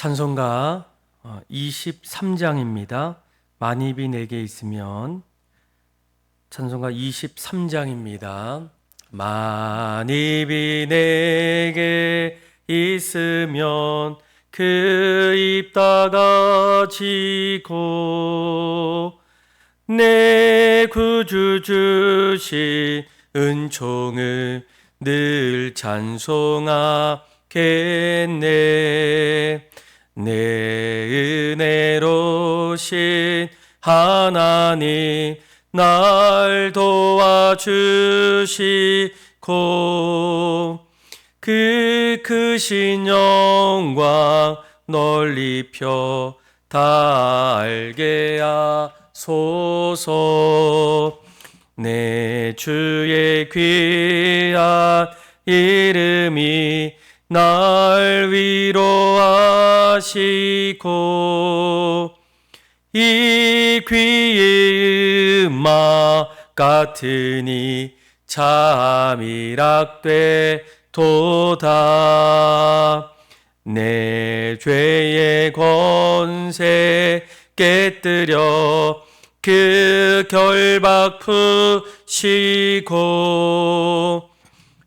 찬송가 23장입니다. 만입이 내게 있으면 찬송가 23장입니다. 만입이 내게 있으면 그 입 다가지고 내 구주 주신 은총을 늘 찬송하겠네. 내 은혜로신 하나님 날 도와주시고 그 크신 영광 널리 펴 다 알게 하소서. 내 주의 귀한 이름이 날 위로하시고 이 귀의 음악 같으니 잠이락되도다. 내 죄의 권세 깨뜨려 그 결박 푸시고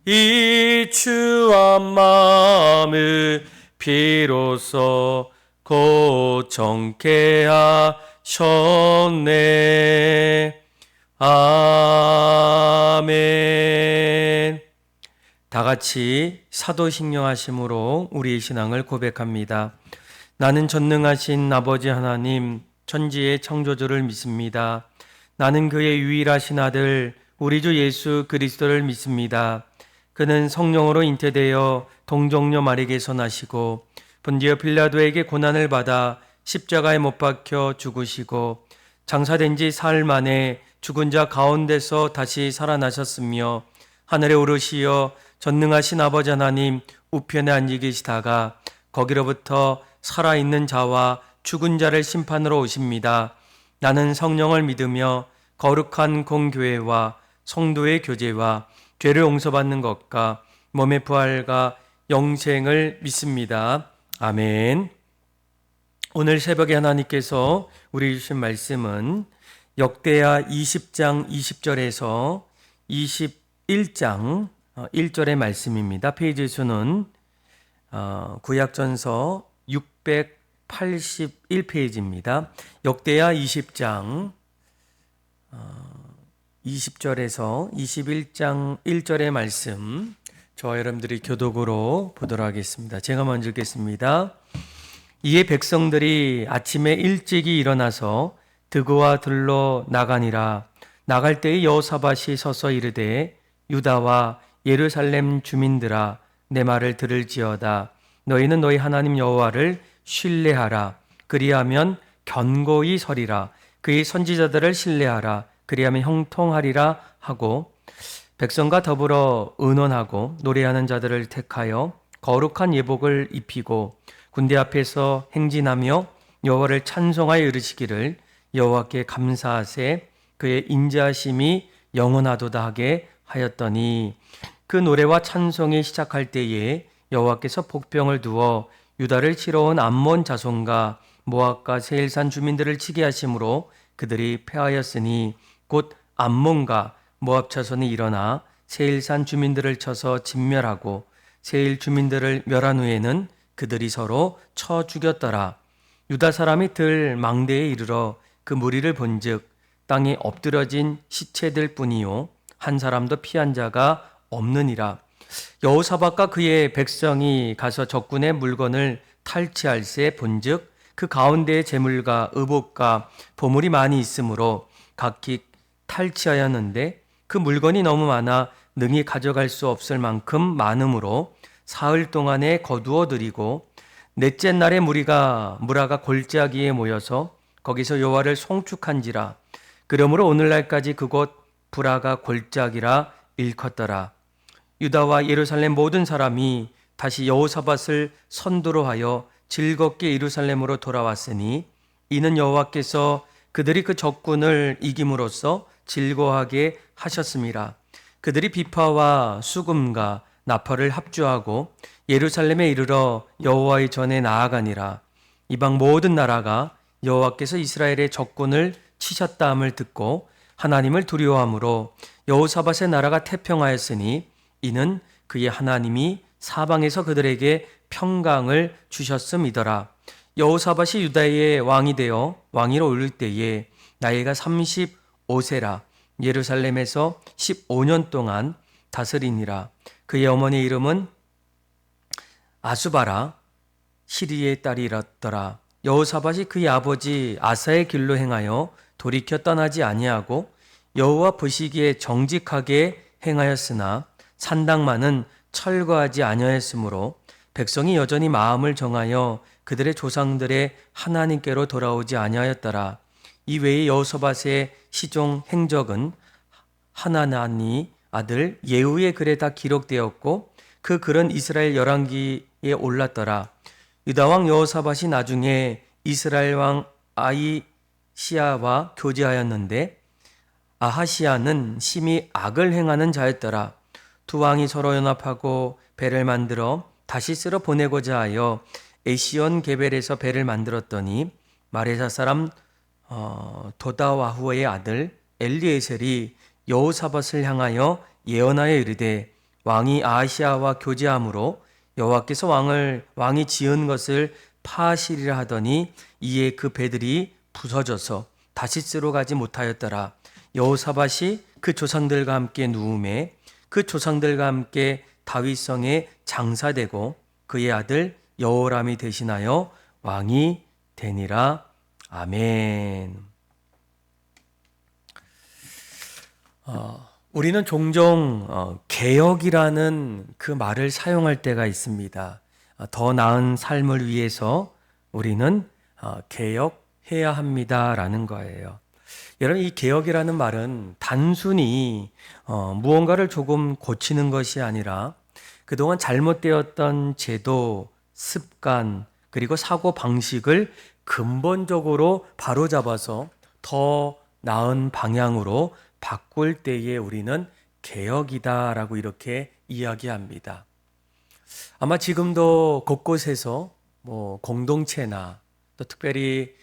이 추한 마음을 비로소 고정케 하셨네. 아멘. 다 같이 사도신령하심으로 우리의 신앙을 고백합니다. 나는 전능하신 아버지 하나님, 천지의 창조주를 믿습니다. 나는 그의 유일하신 아들 우리 주 예수 그리스도를 믿습니다. 그는 성령으로 잉태되어 동정녀 마리에게서 나시고 본디오 빌라도에게 고난을 받아 십자가에 못 박혀 죽으시고 장사된 지 사흘 만에 죽은 자 가운데서 다시 살아나셨으며 하늘에 오르시어 전능하신 아버지 하나님 우편에 앉아 계시다가 거기로부터 살아있는 자와 죽은 자를 심판으로 오십니다. 나는 성령을 믿으며 거룩한 공교회와 성도의 교제와 죄를 용서받는 것과 몸의 부활과 영생을 믿습니다. 아멘. 오늘 새벽에 하나님께서 우리 주신 말씀은 역대하 20장 20절에서 21장 1절의 말씀입니다. 페이지 수는 구약전서 681페이지입니다. 역대하 20장 20절에서 21장 1절의 말씀, 저와 여러분들이 교독으로 보도록 하겠습니다. 제가 먼저 읽겠습니다. 이에 백성들이 아침에 일찍이 일어나서 드고와 들로 나가니라. 나갈 때에 여호사밧이 서서 이르되 유다와 예루살렘 주민들아, 내 말을 들을지어다. 너희는 너희 하나님 여호와를 신뢰하라. 그리하면 견고히 서리라. 그의 선지자들을 신뢰하라. 그리하면 형통하리라 하고 백성과 더불어 의논하고 노래하는 자들을 택하여 거룩한 예복을 입히고 군대 앞에서 행진하며 여호와를 찬송하여 이르시기를 여호와께 감사하세 그의 인자하심이 영원하도다 하게 하였더니 그 노래와 찬송이 시작할 때에 여호와께서 복병을 두어 유다를 치러 온 암몬 자손과 모압과 세일산 주민들을 치게 하심으로 그들이 패하였으니 곧 암몬과 모압 자손이 일어나 세일산 주민들을 쳐서 진멸하고 세일 주민들을 멸한 후에는 그들이 서로 쳐 죽였더라. 유다 사람이 들 망대에 이르러 그 무리를 본즉 땅에 엎드러진 시체들 뿐이요 한 사람도 피한 자가 없느니라. 여호사밧과 그의 백성이 가서 적군의 물건을 탈취할새 본즉 그 가운데에 재물과 의복과 보물이 많이 있으므로 각기 탈취하였는데 그 물건이 너무 많아 능히 가져갈 수 없을 만큼 많으므로 사흘 동안에 거두어 들이고 넷째 날에 무라가 골짜기에 모여서 거기서 여호와를 송축한지라. 그러므로 오늘날까지 그곳 부라가 골짜기라 일컫더라. 유다와 예루살렘 모든 사람이 다시 여호사밧을 선두로 하여 즐겁게 예루살렘으로 돌아왔으니 이는 여호와께서 그들이 그 적군을 이김으로써 즐거워하게 하셨음이라. 그들이 비파와 수금과 나팔을 합주하고 예루살렘에 이르러 여호와의 전에 나아가니라. 이방 모든 나라가 여호와께서 이스라엘의 적군을 치셨다함을 듣고 하나님을 두려워함으로 여호사밧의 나라가 태평하였으니 이는 그의 하나님이 사방에서 그들에게 평강을 주셨음이더라. 여호사밧이 유다의 왕이 되어 왕위로 오를 때에 나이가 35세라. 예루살렘에서 15년 동안 다스리니라. 그의 어머니 이름은 아수바라, 시리의 딸이었더라. 여호사밧이 그의 아버지 아사의 길로 행하여 돌이켜 떠나지 아니하고 여호와 보시기에 정직하게 행하였으나 산당만은 철거하지 아니하였으므로 백성이 여전히 마음을 정하여 그들의 조상들의 하나님께로 돌아오지 아니하였더라. 이 외에 여호사밧의 시종 행적은 하나나니 아들 예후의 글에 다 기록되었고 그 글은 이스라엘 열왕기에 올랐더라. 유다 왕 여호사밧이 나중에 이스라엘 왕 아히시아와 교제하였는데 아하시아는 심히 악을 행하는 자였더라. 두 왕이 서로 연합하고 배를 만들어 다시스로 보내고자 하여 에시온 게벨에서 배를 만들었더니 마레사 사람 도다와후의 아들 엘리에셀이 여호사밧을 향하여 예언하여 이르되 왕이 아하시아와 교제함으로 여호와께서 왕이 지은 것을 파하시리라 하더니 이에 그 배들이 부서져서 다시스로 가지 못하였더라. 여호사밧이 그 조상들과 함께 누움에 그 조상들과 함께 다윗성에 장사되고 그의 아들 여호람이 대신하여 왕이 되니라. 아멘. 우리는 종종 개혁이라는 그 말을 사용할 때가 있습니다. 더 나은 삶을 위해서 우리는 개혁해야 합니다라는 거예요. 여러분, 이 개혁이라는 말은 단순히 무언가를 조금 고치는 것이 아니라 그동안 잘못되었던 제도, 습관, 그리고 사고 방식을 근본적으로 바로잡아서 더 나은 방향으로 바꿀 때에 우리는 개혁이다라고 이렇게 이야기합니다. 아마 지금도 곳곳에서 공동체나 또 특별히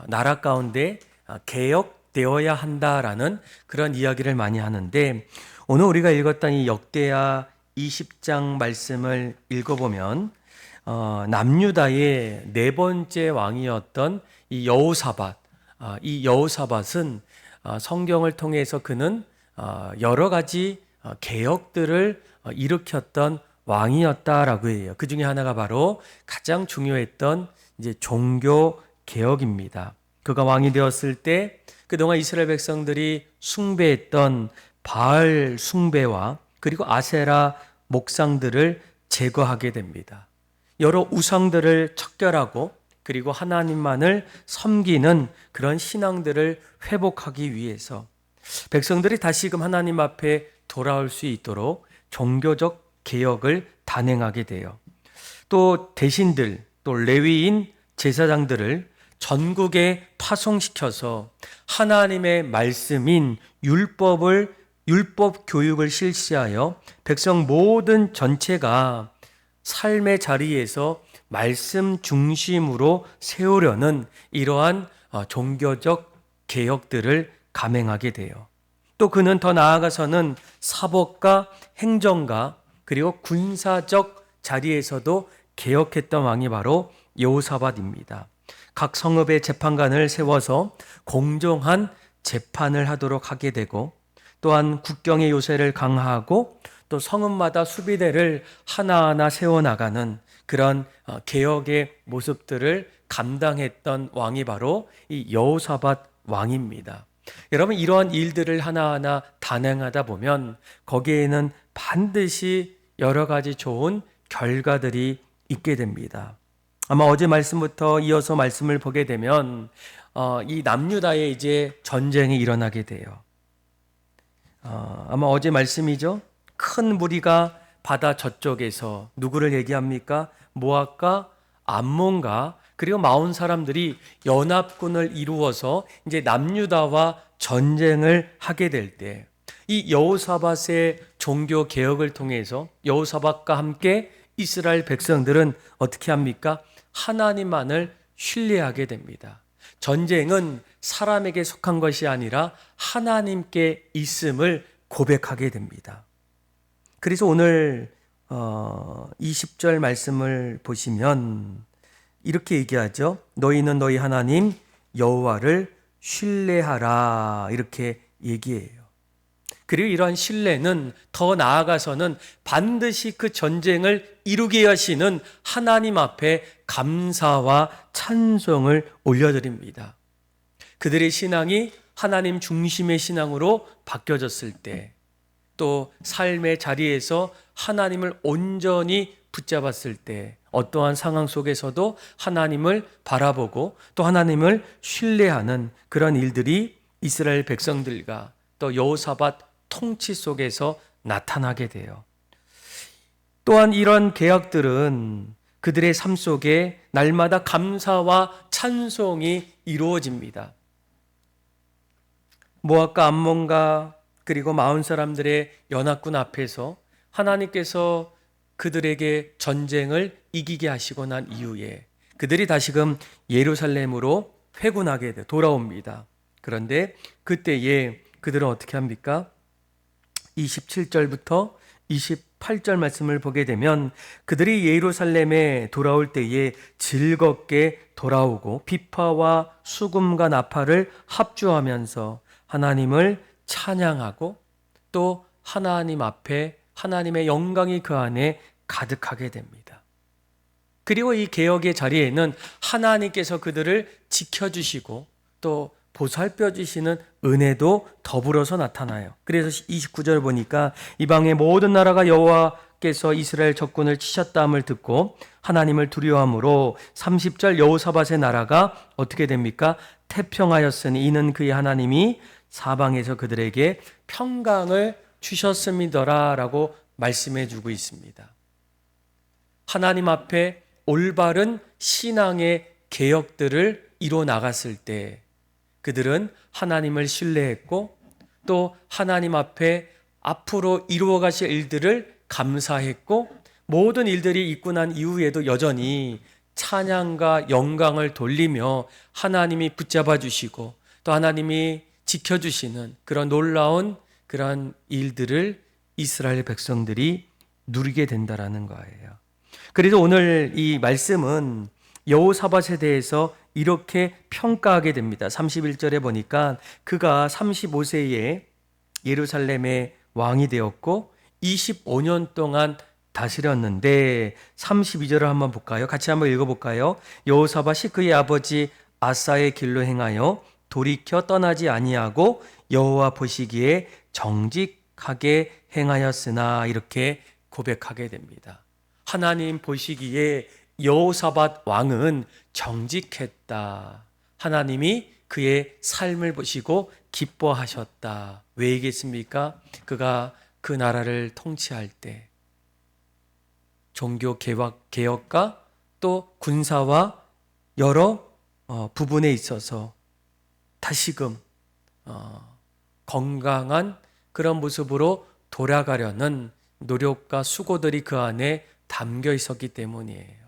나라 가운데 개혁되어야 한다라는 그런 이야기를 많이 하는데 오늘 우리가 읽었던 이 역대하 20장 말씀을 읽어보면 남유다의 네 번째 왕이었던 이 여호사밧, 이 여호사밧은 성경을 통해서 그는 여러 가지 개혁들을 일으켰던 왕이었다라고 해요. 그 중에 하나가 바로 가장 중요했던 이제 종교 개혁입니다. 그가 왕이 되었을 때 그동안 이스라엘 백성들이 숭배했던 바알 숭배와 그리고 아세라 목상들을 제거하게 됩니다. 여러 우상들을 척결하고 그리고 하나님만을 섬기는 그런 신앙들을 회복하기 위해서 백성들이 다시금 하나님 앞에 돌아올 수 있도록 종교적 개혁을 단행하게 돼요. 또 대신들, 또 레위인 제사장들을 전국에 파송시켜서 하나님의 말씀인 율법 교육을 실시하여 백성 모든 전체가 삶의 자리에서 말씀 중심으로 세우려는 이러한 종교적 개혁들을 감행하게 돼요. 또 그는 더 나아가서는 사법과 행정가 그리고 군사적 자리에서도 개혁했던 왕이 바로 여호사밧입니다. 각 성읍의 재판관을 세워서 공정한 재판을 하도록 하게 되고 또한 국경의 요새를 강화하고 또 성읍마다 수비대를 하나하나 세워나가는 그런 개혁의 모습들을 감당했던 왕이 바로 이 여호사밧 왕입니다. 여러분, 이러한 일들을 하나하나 단행하다 보면 거기에는 반드시 여러 가지 좋은 결과들이 있게 됩니다. 아마 어제 말씀부터 이어서 말씀을 보게 되면 이 남유다에 이제 전쟁이 일어나게 돼요. 아마 어제 말씀이죠. 큰 무리가 바다 저쪽에서 누구를 얘기합니까? 모압과 암몬과 그리고 마온 사람들이 연합군을 이루어서 이제 남유다와 전쟁을 하게 될 때 이 여호사밧의 종교 개혁을 통해서 여호사밧과 함께 이스라엘 백성들은 어떻게 합니까? 하나님만을 신뢰하게 됩니다. 전쟁은 사람에게 속한 것이 아니라 하나님께 있음을 고백하게 됩니다. 그래서 오늘 20절 말씀을 보시면 이렇게 얘기하죠. 너희는 너희 하나님 여호와를 신뢰하라, 이렇게 얘기해요. 그리고 이러한 신뢰는 더 나아가서는 반드시 그 전쟁을 이루게 하시는 하나님 앞에 감사와 찬송을 올려드립니다. 그들의 신앙이 하나님 중심의 신앙으로 바뀌어졌을 때, 또 삶의 자리에서 하나님을 온전히 붙잡았을 때, 어떠한 상황 속에서도 하나님을 바라보고 또 하나님을 신뢰하는 그런 일들이 이스라엘 백성들과 또 여호사밧 통치 속에서 나타나게 돼요. 또한 이런 계약들은 그들의 삶 속에 날마다 감사와 찬송이 이루어집니다. 모압과 암몬과 그리고 마온 사람들의 연합군 앞에서 하나님께서 그들에게 전쟁을 이기게 하시고 난 이후에 그들이 다시금 예루살렘으로 회군하게 돌아옵니다. 그런데 그때에 그들은 어떻게 합니까? 27절부터 28절 말씀을 보게 되면 그들이 예루살렘에 돌아올 때에 즐겁게 돌아오고 비파와 수금과 나팔을 합주하면서 하나님을 찬양하고 또 하나님 앞에 하나님의 영광이 그 안에 가득하게 됩니다. 그리고 이 개혁의 자리에는 하나님께서 그들을 지켜주시고 또 보살펴 주시는 은혜도 더불어서 나타나요. 그래서 29절 보니까 이방의 모든 나라가 여호와께서 이스라엘 적군을 치셨다함을 듣고 하나님을 두려워함으로 30절 여호사밧의 나라가 어떻게 됩니까? 태평하였으니 이는 그의 하나님이 사방에서 그들에게 평강을 주셨음이더라 라고 말씀해 주고 있습니다. 하나님 앞에 올바른 신앙의 개혁들을 이뤄 나갔을 때 그들은 하나님을 신뢰했고 또 하나님 앞에 앞으로 이루어 가실 일들을 감사했고 모든 일들이 있고 난 이후에도 여전히 찬양과 영광을 돌리며 하나님이 붙잡아 주시고 또 하나님이 지켜주시는 그런 놀라운 그런 일들을 이스라엘 백성들이 누리게 된다라는 거예요. 그래서 오늘 이 말씀은 여호사밧에 대해서 이렇게 평가하게 됩니다. 31절에 보니까 그가 35세에 예루살렘의 왕이 되었고 25년 동안 다스렸는데 32절을 한번 볼까요? 같이 한번 읽어볼까요? 여호사밧이 그의 아버지 아사의 길로 행하여 돌이켜 떠나지 아니하고 여호와 보시기에 정직하게 행하였으나 이렇게 고백하게 됩니다. 하나님 보시기에 여호사밧 왕은 정직했다. 하나님이 그의 삶을 보시고 기뻐하셨다. 왜 얘기했습니까? 그가 그 나라를 통치할 때 종교 개혁과 또 군사와 여러 부분에 있어서 다시금 건강한 그런 모습으로 돌아가려는 노력과 수고들이 그 안에 담겨 있었기 때문이에요.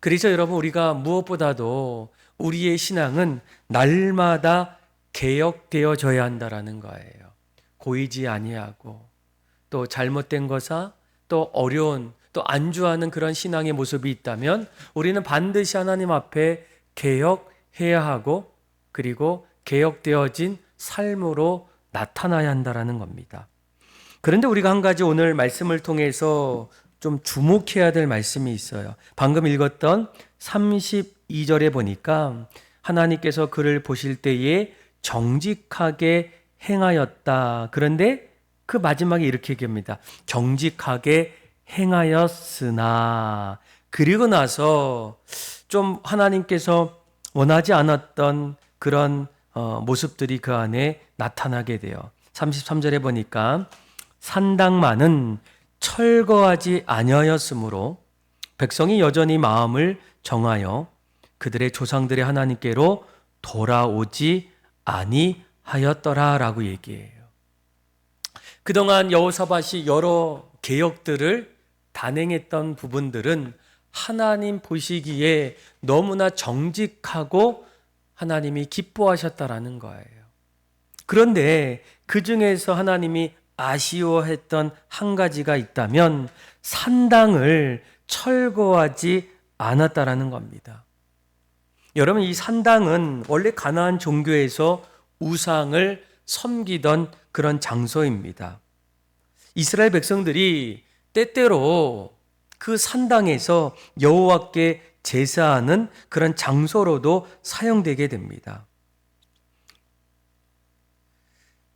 그래서 여러분 우리가 무엇보다도 우리의 신앙은 날마다 개혁되어져야 한다라는 거예요. 고이지 아니하고 또 잘못된 거사 또 어려운 또 안주하는 그런 신앙의 모습이 있다면 우리는 반드시 하나님 앞에 개혁해야 하고 그리고 개혁되어진 삶으로 나타나야 한다라는 겁니다. 그런데 우리가 한 가지 오늘 말씀을 통해서 좀 주목해야 될 말씀이 있어요. 방금 읽었던 32절에 보니까 하나님께서 그를 보실 때에 정직하게 행하였다. 그런데 그 마지막에 이렇게 얘기합니다. 정직하게 행하였으나 그리고 나서 좀 하나님께서 원하지 않았던 그런 모습들이 그 안에 나타나게 돼요. 33절에 보니까 산당만은 철거하지 아니하였으므로 백성이 여전히 마음을 정하여 그들의 조상들의 하나님께로 돌아오지 아니하였더라라고 얘기해요. 그동안 여호사밧이 여러 개혁들을 단행했던 부분들은 하나님 보시기에 너무나 정직하고 하나님이 기뻐하셨다라는 거예요. 그런데 그 중에서 하나님이 아쉬워했던 한 가지가 있다면 산당을 철거하지 않았다라는 겁니다. 여러분, 이 산당은 원래 가나안 종교에서 우상을 섬기던 그런 장소입니다. 이스라엘 백성들이 때때로 그 산당에서 여호와께 제사하는 그런 장소로도 사용되게 됩니다.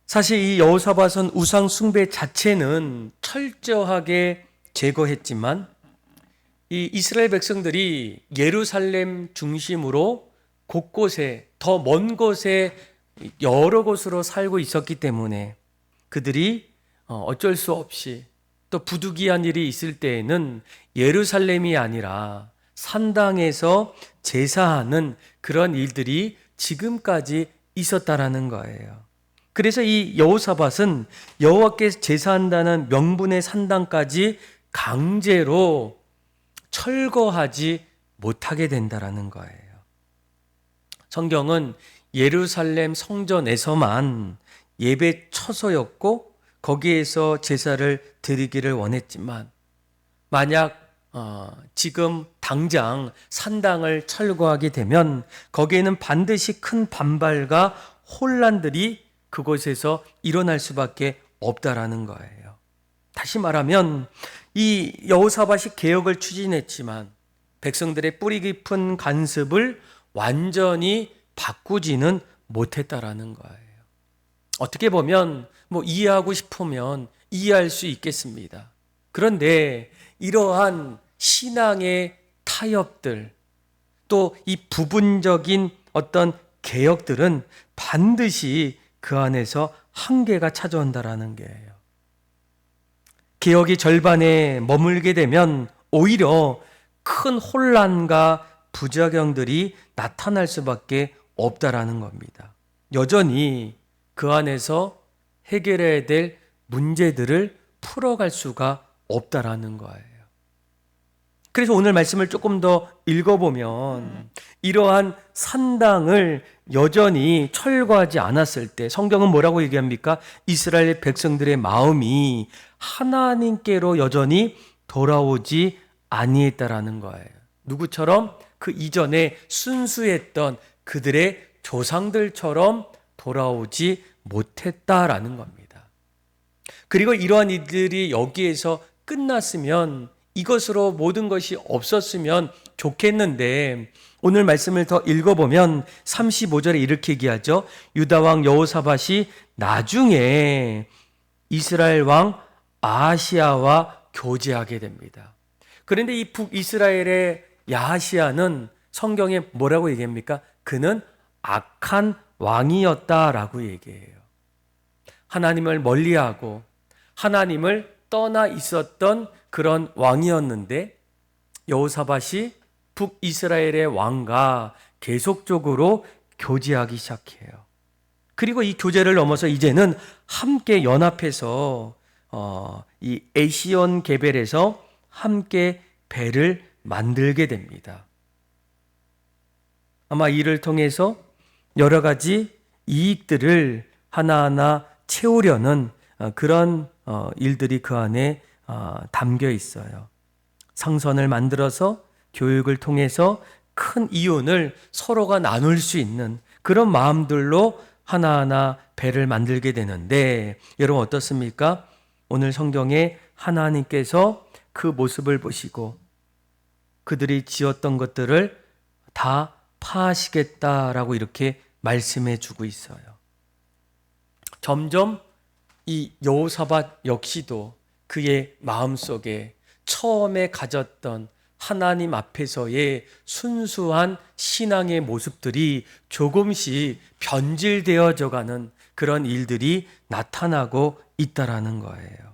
사실 이 여호사밧은 우상 숭배 자체는 철저하게 제거했지만 이 이스라엘 백성들이 예루살렘 중심으로 곳곳에 더 먼 곳에 여러 곳으로 살고 있었기 때문에 그들이 어쩔 수 없이 또 부득이한 일이 있을 때에는 예루살렘이 아니라 산당에서 제사하는 그런 일들이 지금까지 있었다라는 거예요. 그래서 이 여호사밧은 여호와께 제사한다는 명분의 산당까지 강제로 철거하지 못하게 된다라는 거예요. 성경은 예루살렘 성전에서만 예배 처소였고 거기에서 제사를 드리기를 원했지만 만약 지금 당장 산당을 철거하게 되면 거기에는 반드시 큰 반발과 혼란들이 그곳에서 일어날 수밖에 없다라는 거예요. 다시 말하면 이 여호사밧이 개혁을 추진했지만 백성들의 뿌리 깊은 간섭을 완전히 바꾸지는 못했다라는 거예요. 어떻게 보면 이해하고 싶으면 이해할 수 있겠습니다. 그런데 이러한 신앙의 타협들, 또 이 부분적인 어떤 개혁들은 반드시 그 안에서 한계가 찾아온다라는 게예요. 개혁이 절반에 머물게 되면 오히려 큰 혼란과 부작용들이 나타날 수밖에 없다라는 겁니다. 여전히 그 안에서 해결해야 될 문제들을 풀어갈 수가 없다라는 거예요. 그래서 오늘 말씀을 조금 더 읽어보면 이러한 산당을 여전히 철거하지 않았을 때 성경은 뭐라고 얘기합니까? 이스라엘 백성들의 마음이 하나님께로 여전히 돌아오지 아니했다라는 거예요. 누구처럼? 그 이전에 순수했던 그들의 조상들처럼 돌아오지 못했다라는 겁니다. 그리고 이러한 일들이 여기에서 끝났으면 이것으로 모든 것이 없었으면 좋겠는데 오늘 말씀을 더 읽어보면 35절에 이렇게 얘기하죠. 유다 왕 여호사밧이 나중에 이스라엘 왕 아하시야와 교제하게 됩니다. 그런데 이 북이스라엘의 야하시야는 성경에 뭐라고 얘기합니까? 그는 악한 왕이었다라고 얘기해요. 하나님을 멀리하고 하나님을 떠나 있었던 그런 왕이었는데 여호사밧이 북이스라엘의 왕과 계속적으로 교제하기 시작해요. 그리고 이 교제를 넘어서 이제는 함께 연합해서 이 에시온 게벨에서 함께 배를 만들게 됩니다. 아마 이를 통해서 여러 가지 이익들을 하나하나 채우려는 그런 일들이 그 안에 담겨 있어요. 상선을 만들어서 교육을 통해서 큰 이윤을 서로가 나눌 수 있는 그런 마음들로 하나하나 배를 만들게 되는데 여러분 어떻습니까? 오늘 성경에 하나님께서 그 모습을 보시고 그들이 지었던 것들을 다 파하시겠다라고 이렇게 말씀해 주고 있어요. 점점 이 여호사밧 역시도 그의 마음속에 처음에 가졌던 하나님 앞에서의 순수한 신앙의 모습들이 조금씩 변질되어져 가는 그런 일들이 나타나고 있다라는 거예요.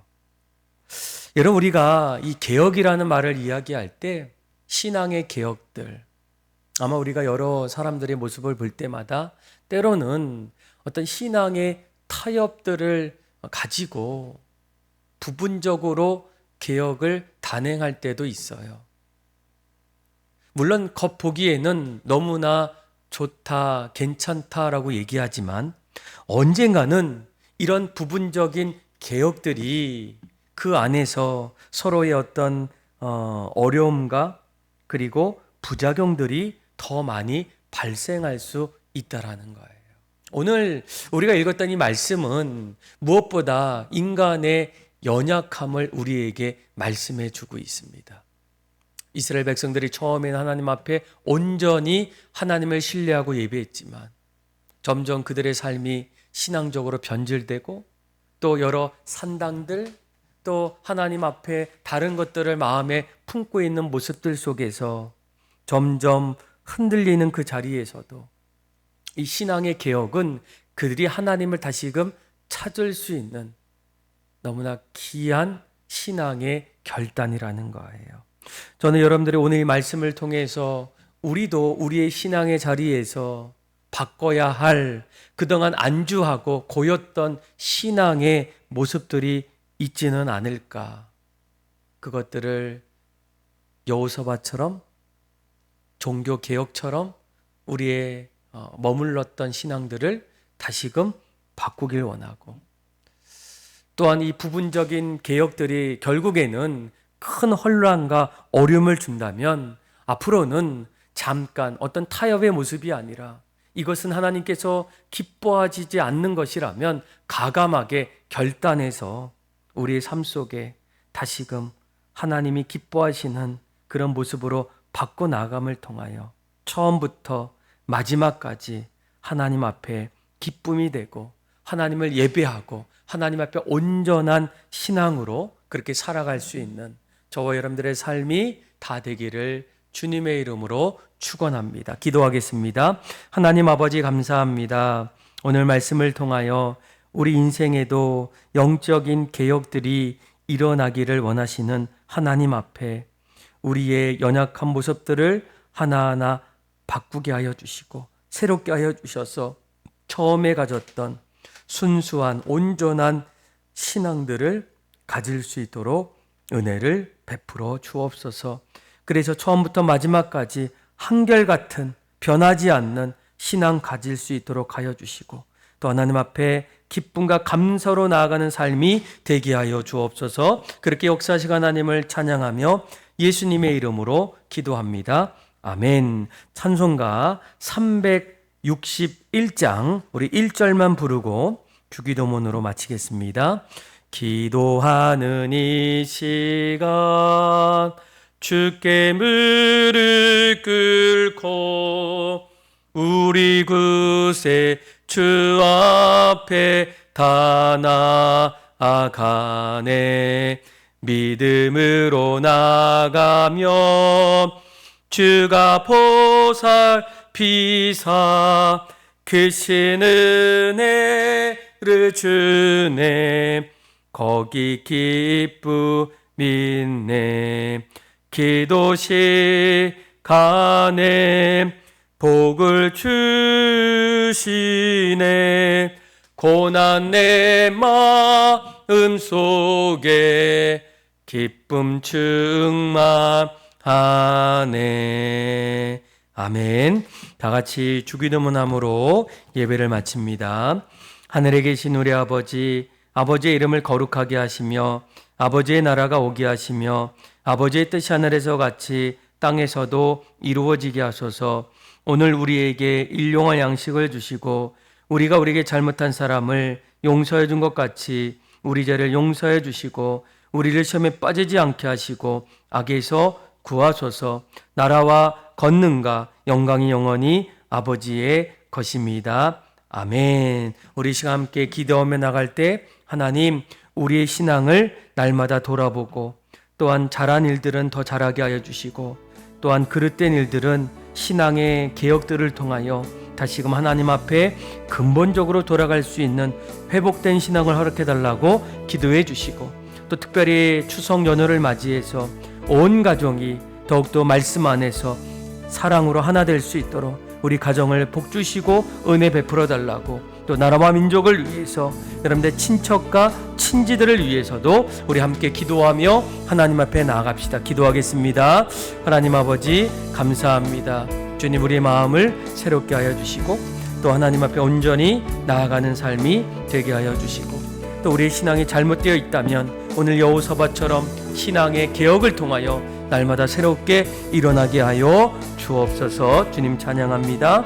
여러분 우리가 이 개혁이라는 말을 이야기할 때 신앙의 개혁들 아마 우리가 여러 사람들의 모습을 볼 때마다 때로는 어떤 신앙의 타협들을 가지고 부분적으로 개혁을 단행할 때도 있어요. 물론 겉보기에는 너무나 좋다, 괜찮다라고 얘기하지만 언젠가는 이런 부분적인 개혁들이 그 안에서 서로의 어떤 어려움과 그리고 부작용들이 더 많이 발생할 수 있다라는 거예요. 오늘 우리가 읽었던 이 말씀은 무엇보다 인간의 연약함을 우리에게 말씀해 주고 있습니다. 이스라엘 백성들이 처음에는 하나님 앞에 온전히 하나님을 신뢰하고 예배했지만 점점 그들의 삶이 신앙적으로 변질되고 또 여러 산당들 또 하나님 앞에 다른 것들을 마음에 품고 있는 모습들 속에서 점점 흔들리는 그 자리에서도 이 신앙의 개혁은 그들이 하나님을 다시금 찾을 수 있는 너무나 귀한 신앙의 결단이라는 거예요. 저는 여러분들이 오늘 이 말씀을 통해서 우리도 우리의 신앙의 자리에서 바꿔야 할 그동안 안주하고 고였던 신앙의 모습들이 있지는 않을까. 그것들을 여호사밧처럼 종교개혁처럼 우리의 머물렀던 신앙들을 다시금 바꾸길 원하고 또한 이 부분적인 개혁들이 결국에는 큰 혼란과 어려움을 준다면 앞으로는 잠깐 어떤 타협의 모습이 아니라 이것은 하나님께서 기뻐하시지 않는 것이라면 가감하게 결단해서 우리의 삶 속에 다시금 하나님이 기뻐하시는 그런 모습으로 바꿔나감을 통하여 처음부터 마지막까지 하나님 앞에 기쁨이 되고 하나님을 예배하고 하나님 앞에 온전한 신앙으로 그렇게 살아갈 수 있는 저와 여러분들의 삶이 다 되기를 주님의 이름으로 축원합니다. 기도하겠습니다. 하나님 아버지 감사합니다. 오늘 말씀을 통하여 우리 인생에도 영적인 개혁들이 일어나기를 원하시는 하나님 앞에 우리의 연약한 모습들을 하나하나 바꾸게 하여 주시고 새롭게 하여 주셔서 처음에 가졌던 순수한 온전한 신앙들을 가질 수 있도록 은혜를 베풀어 주옵소서. 그래서 처음부터 마지막까지 한결같은 변하지 않는 신앙 가질 수 있도록 하여 주시고 또 하나님 앞에 기쁨과 감사로 나아가는 삶이 되게 하여 주옵소서. 그렇게 역사하시는 하나님을 찬양하며 예수님의 이름으로 기도합니다. 아멘. 찬송가 361장 우리 1절만 부르고 주기도문으로 마치겠습니다. 기도하는 이 시간 주께 무릎 꿇고 우리 구세 주 앞에 다 나아가네. 믿음으로 나가며 주가 보살피사 크신 은혜를 주네. 거기 기쁨 있네. 기도 시간에 복을 주시네. 고난 내 마음 속에 기쁨 충만하네. 아멘. 다 같이 주기도문함으로 예배를 마칩니다. 하늘에 계신 우리 아버지, 아버지의 이름을 거룩하게 하시며 아버지의 나라가 오게 하시며 아버지의 뜻이 하늘에서 같이 땅에서도 이루어지게 하소서. 오늘 우리에게 일용할 양식을 주시고 우리가 우리에게 잘못한 사람을 용서해 준 것 같이 우리 죄를 용서해 주시고 우리를 시험에 빠지지 않게 하시고 악에서 구하소서. 나라와 권능과 영광이 영원히 아버지의 것입니다. 아멘. 우리 시간 함께 기도하며 나갈 때 하나님 우리의 신앙을 날마다 돌아보고 또한 잘한 일들은 더 잘하게 하여 주시고 또한 그릇된 일들은 신앙의 개혁들을 통하여 다시금 하나님 앞에 근본적으로 돌아갈 수 있는 회복된 신앙을 허락해달라고 기도해 주시고 또 특별히 추석 연휴를 맞이해서 온 가정이 더욱더 말씀 안에서 사랑으로 하나 될 수 있도록 우리 가정을 복주시고 은혜 베풀어 달라고, 또 나라와 민족을 위해서, 여러분들 친척과 친지들을 위해서도 우리 함께 기도하며 하나님 앞에 나아갑시다. 기도하겠습니다. 하나님 아버지 감사합니다. 주님, 우리의 마음을 새롭게 하여 주시고 또 하나님 앞에 온전히 나아가는 삶이 되게 하여 주시고, 또 우리의 신앙이 잘못되어 있다면 오늘 여호사밧처럼 신앙의 개혁을 통하여 날마다 새롭게 일어나게 하여 주옵소서. 주님 찬양합니다.